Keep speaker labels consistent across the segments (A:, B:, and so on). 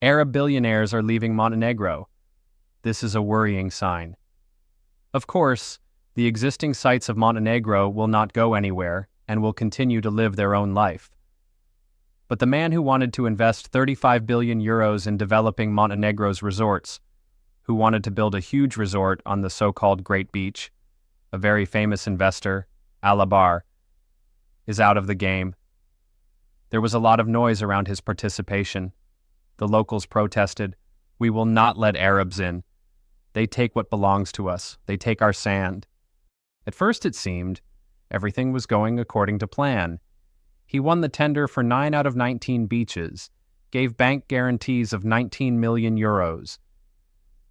A: Arab billionaires are leaving Montenegro. This is a worrying sign. Of course, the existing sites of Montenegro will not go anywhere and will continue to live their own life. But the man who wanted to invest 35 billion euros in developing Montenegro's resorts, who wanted to build a huge resort on the so-called Great Beach, a very famous investor, Alabar, is out of the game. There was a lot of noise around his participation. The locals protested, "We will not let Arabs in. They take what belongs to us. They take our sand." At first it seemed everything was going according to plan. He won the tender for 9 out of 19 beaches, gave bank guarantees of 19 million euros.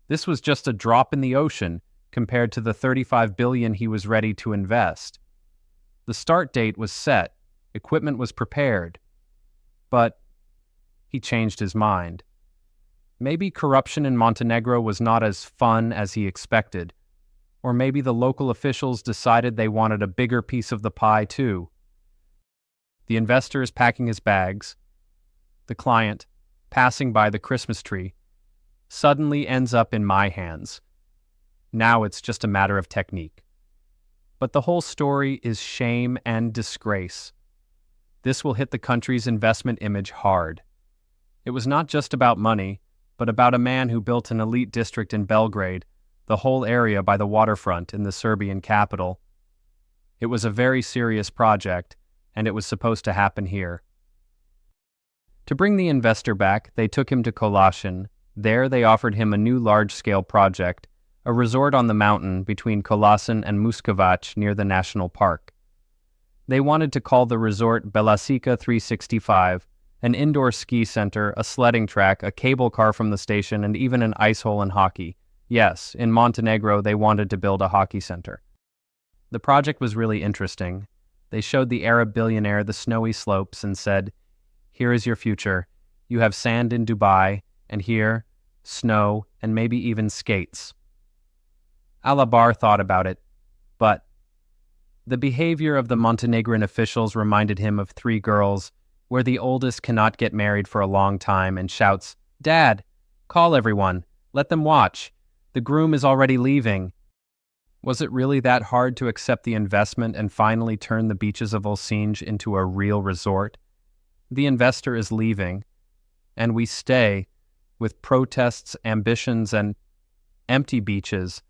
A: This was just a drop in the ocean compared to the 35 billion he was ready to invest. The start date was set, equipment was prepared, but he changed his mind. Maybe corruption in Montenegro was not as fun as he expected, or maybe the local officials decided they wanted a bigger piece of the pie too. The investor is packing his bags. The client, passing by the Christmas tree, suddenly ends up in my hands. Now it's just a matter of technique. But the whole story is shame and disgrace. This will hit the country's investment image hard. It was not just about money, but about a man who built an elite district in Belgrade, the whole area by the waterfront in the Serbian capital. It was a very serious project, and it was supposed to happen here. To bring the investor back, they took him to Kolašin. There they offered him a new large-scale project, a resort on the mountain between Kolašin and Muskovac near the national park. They wanted to call the resort Belasica 365, an indoor ski center, a sledding track, a cable car from the station, and even an ice hole in hockey. Yes, in Montenegro they wanted to build a hockey center. The project was really interesting. They showed the Arab billionaire the snowy slopes and said, "Here is your future. You have sand in Dubai, and here, snow, and maybe even skates." Alabar thought about it, but the behavior of the Montenegrin officials reminded him of 3 girls, where the oldest cannot get married for a long time and shouts, "Dad, call everyone. Let them watch. The groom is already leaving." Was it really that hard to accept the investment and finally turn the beaches of Olszynj into a real resort? The investor is leaving, and we stay with protests, ambitions, and empty beaches